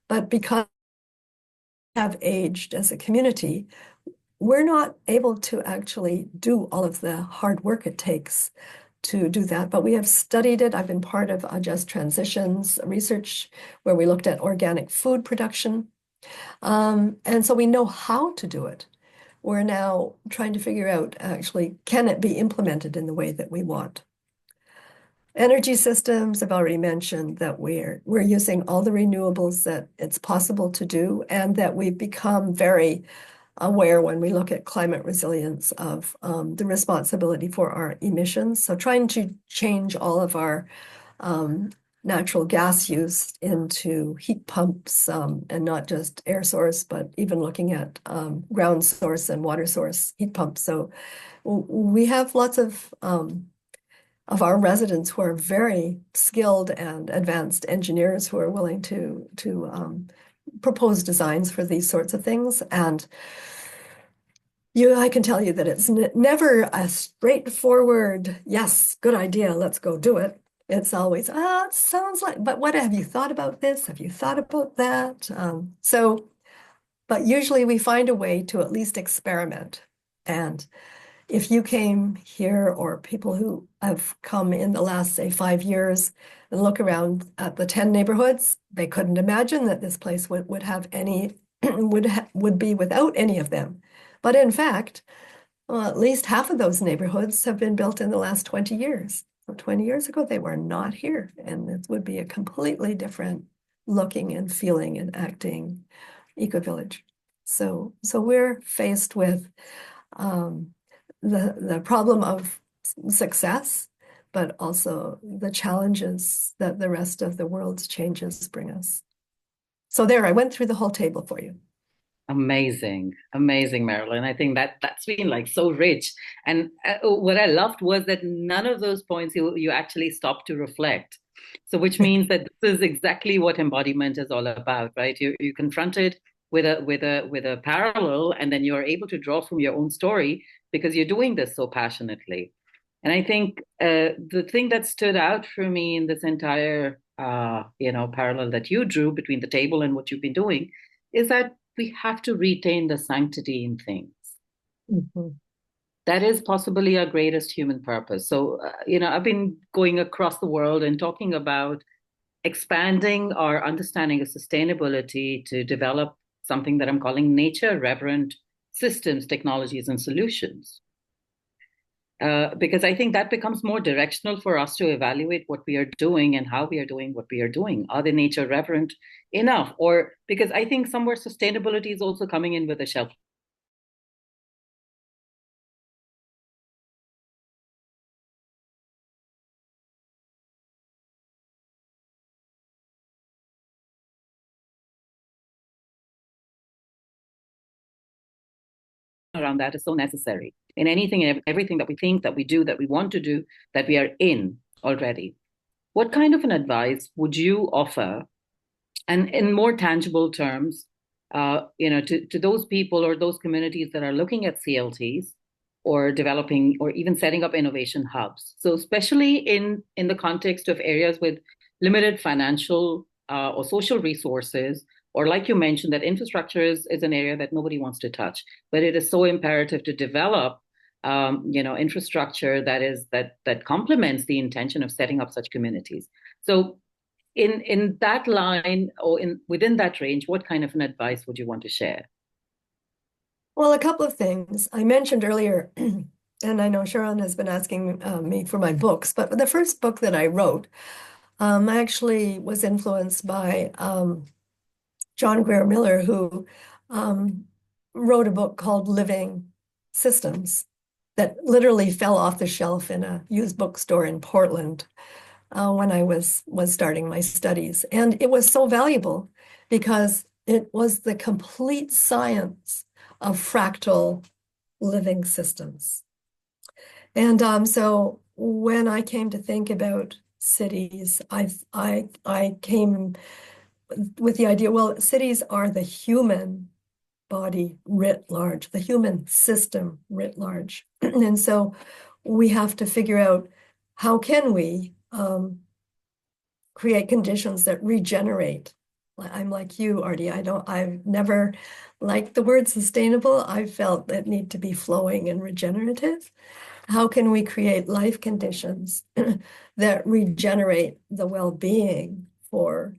but because we have aged as a community, we're not able to actually do all of the hard work it takes to do that, but we have studied it. I've been part of Just Transitions research where we looked at organic food production. And so we know how to do it. We're now trying to figure out, actually, can it be implemented in the way that we want? Energy systems, I've already mentioned that we're using all the renewables that it's possible to do, and that we've become very aware when we look at climate resilience of the responsibility for our emissions. So trying to change all of our natural gas use into heat pumps, and not just air source, but even looking at ground source and water source heat pumps. So we have lots of our residents who are very skilled and advanced engineers who are willing to propose designs for these sorts of things. And I can tell you that it's never a straightforward, yes, good idea, let's go do it. It's always, it sounds like, but what have you thought about this? Have you thought about that? But usually we find a way to at least experiment. And if you came here, or people who have come in the last, say, 5 years and look around at the 10 neighborhoods, they couldn't imagine that this place would have any, would be without any of them. But in fact, at least half of those neighborhoods have been built in the last 20 years. So 20 years ago, they were not here. And it would be a completely different looking and feeling and acting eco-village. So we're faced with the problem of success, but also the challenges that the rest of the world's changes bring us. So there, I went through the whole table for you. Amazing, amazing, Marilyn. I think that's been like so rich. And what I loved was that none of those points you actually stopped to reflect. So which means that this is exactly what embodiment is all about, right? You confronted with a parallel, and then you're able to draw from your own story because you're doing this so passionately. And I think the thing that stood out for me in this entire parallel that you drew between the table and what you've been doing is that we have to retain the sanctity in things. Mm-hmm. That is possibly our greatest human purpose. So, I've been going across the world and talking about expanding our understanding of sustainability to develop something that I'm calling nature-reverent systems, technologies, and solutions. Because I think that becomes more directional for us to evaluate what we are doing and how we are doing what we are doing. Are they nature reverent enough? Or because I think somewhere sustainability is also coming in with a shelf around that is so necessary in anything and everything that we think, that we do, that we want to do, that we are in already. What kind of an advice would you offer, and in more tangible terms, to those people or those communities that are looking at CLTs or developing or even setting up innovation hubs? So especially in the context of areas with limited financial or social resources, or like you mentioned, that infrastructure is an area that nobody wants to touch, but it is so imperative to develop infrastructure that complements the intention of setting up such communities. So in that line, or within that range, what kind of an advice would you want to share? Well, a couple of things. I mentioned earlier, and I know Sharon has been asking me for my books, but the first book that I wrote, I actually was influenced by John Grier Miller, who wrote a book called Living Systems that literally fell off the shelf in a used bookstore in Portland when I was starting my studies. And it was so valuable because it was the complete science of fractal living systems. And so when I came to think about cities, I came with the idea, well, cities are the human body writ large, the human system writ large. And so we have to figure out how can we create conditions that regenerate. I'm like you, Artie. I've never liked the word sustainable. I felt it need to be flowing and regenerative. How can we create life conditions that regenerate the well-being for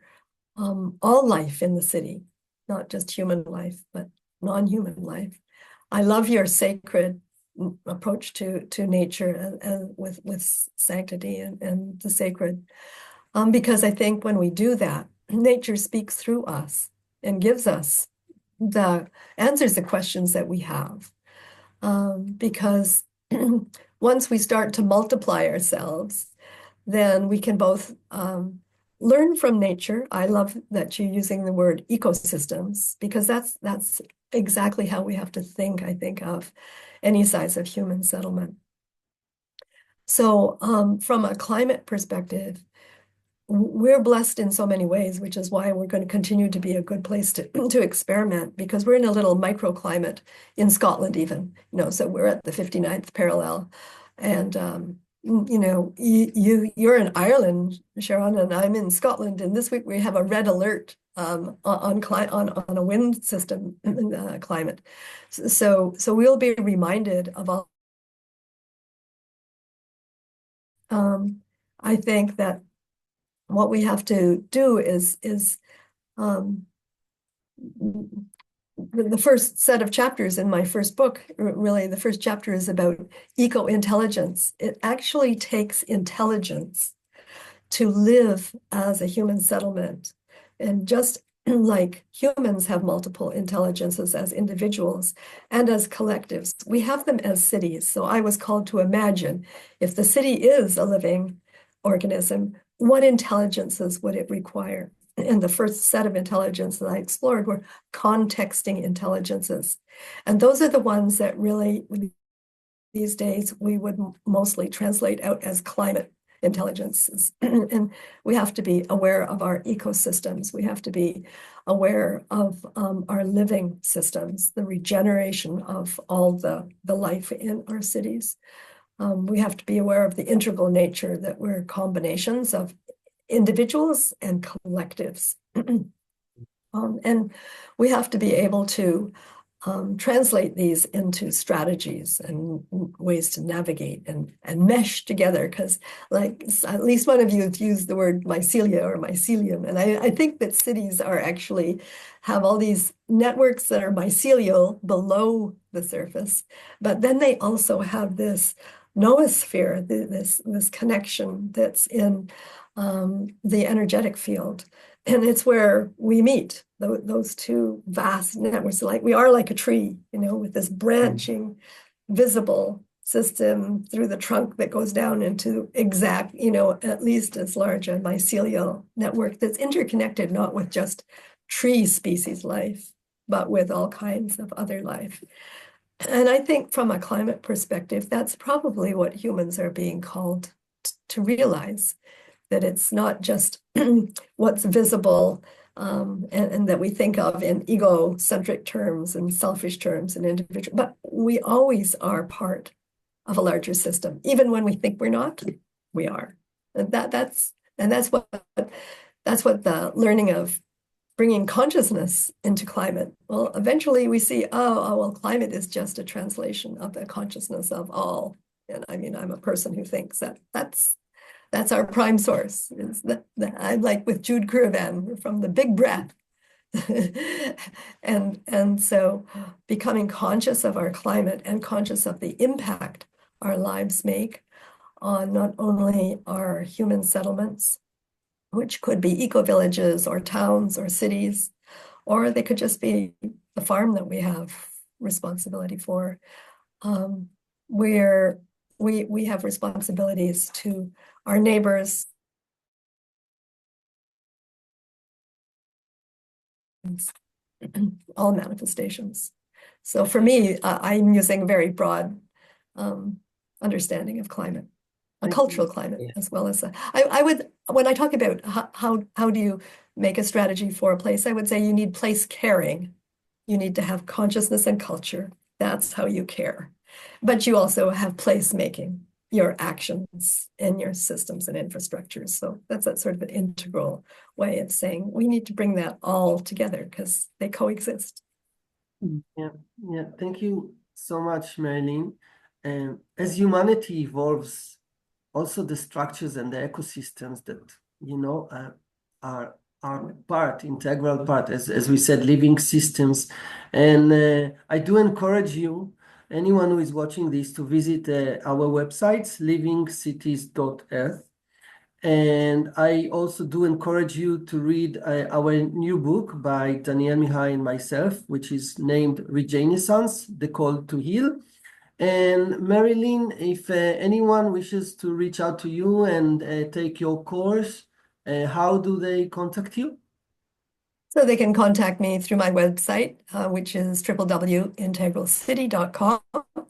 all life in the city, not just human life, but non-human life? I love your sacred approach to nature and with sanctity and the sacred. Because I think when we do that, nature speaks through us and gives us answers the questions that we have. Because once we start to multiply ourselves, then we can both learn from nature. I love that you're using the word ecosystems, because that's exactly how we have to think, I think, of any size of human settlement. So from a climate perspective, we're blessed in so many ways, which is why we're going to continue to be a good place to experiment, because we're in a little microclimate in Scotland even, so we're at the 59th parallel. And, you're in Ireland, Sharon, and I'm in Scotland. And this week we have a red alert on a wind system climate. So we'll be reminded of all. I think that what we have to do is the first set of chapters in my first book, really the first chapter is about eco-intelligence. It actually takes intelligence to live as a human settlement. And just like humans have multiple intelligences as individuals and as collectives, we have them as cities. So I was called to imagine, if the city is a living organism, what intelligences would it require? And the first set of intelligence that I explored were contexting intelligences. And those are the ones that really, these days, we would mostly translate out as climate intelligences. And we have to be aware of our ecosystems. We have to be aware of our living systems, the regeneration of all the life in our cities. We have to be aware of the integral nature that we're combinations of individuals and collectives. And we have to be able to translate these into strategies and ways to navigate and mesh together, because like at least one of you has used the word mycelia or mycelium. And I think that cities are actually have all these networks that are mycelial below the surface, but then they also have this noosphere, this connection that's in the energetic field. And it's where we meet those two vast networks. Like we are like a tree, with this branching, visible system through the trunk that goes down into exact, at least as large a mycelial network that's interconnected, not with just tree species life, but with all kinds of other life. And I think from a climate perspective, that's probably what humans are being called to realize, that it's not just what's visible and that we think of in egocentric terms and selfish terms and individual, but we always are part of a larger system. Even when we think we're not, we are. And that's what the learning of bringing consciousness into climate. Well, eventually we see, well, climate is just a translation of the consciousness of all. And I mean, I'm a person who thinks that that's our prime source. I'm like with Jude Currivan from the big breath. and so becoming conscious of our climate and conscious of the impact our lives make on not only our human settlements, which could be eco-villages or towns or cities, or they could just be the farm that we have responsibility for, where we have responsibilities to our neighbors, all manifestations. So for me, I'm using a very broad understanding of climate. a cultural climate, as well as I would, when I talk about how do you make a strategy for a place, I would say you need place caring. You need to have consciousness and culture. That's how you care. But you also have place making, your actions and your systems and infrastructures. So that's that sort of an integral way of saying we need to bring that all together because they coexist. Yeah. Thank you so much, Marilyn. As humanity evolves, also the structures and the ecosystems that, are integral part, as we said, living systems. And I do encourage you, anyone who is watching this, to visit our websites, livingcities.earth. And I also do encourage you to read our new book by Daniel Mihai and myself, which is named Regeneissance, The Call to Heal. And Marilyn, if anyone wishes to reach out to you and take your course, how do they contact you? So they can contact me through my website, which is www.integralcity.com.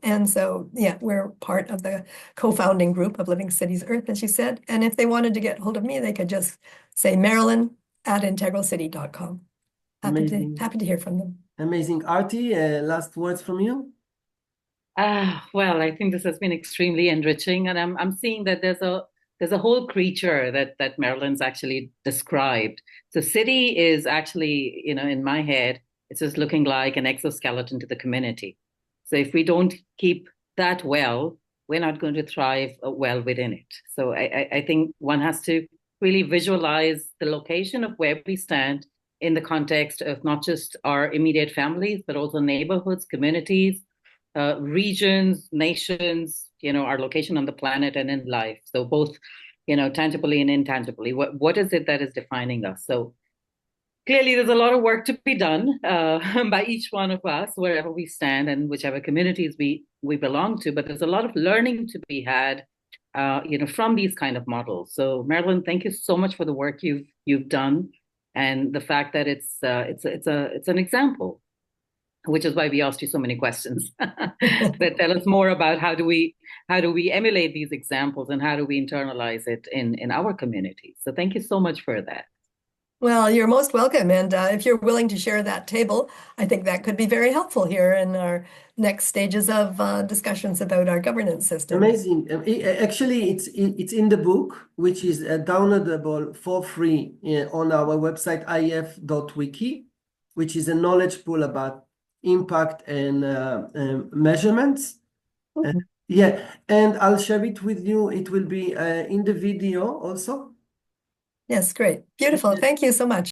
And so, yeah, we're part of the co-founding group of Living Cities.Earth, as you said. And if they wanted to get hold of me, they could just say Marilyn@integralcity.com. Happy to hear from them. Amazing. Artie, last words from you? Well, I think this has been extremely enriching, and I'm seeing that there's a whole creature that Marilyn's actually described. So city is actually, in my head, it's just looking like an exoskeleton to the community. So if we don't keep that well, we're not going to thrive well within it. So I think one has to really visualize the location of where we stand in the context of not just our immediate families, but also neighborhoods, communities, regions, nations, our location on the planet and in life. So both, tangibly and intangibly, what is it that is defining us? So clearly there's a lot of work to be done by each one of us, wherever we stand and whichever communities we belong to, but there's a lot of learning to be had, from these kind of models. So Marilyn, thank you so much for the work you've done and the fact that it's an example, which is why we asked you so many questions that tell us more about how do we emulate these examples and how do we internalize it in our communities. So thank you so much for that. Well, you're most welcome. And if you're willing to share that table, I think that could be very helpful here in our next stages of discussions about our governance system. Amazing. Actually, it's in the book, which is downloadable for free on our website, if.wiki, which is a knowledge pool about impact and measurements. Yeah, and I'll share it with you. It will be in the video also. Yes, great. Beautiful. Thank you so much.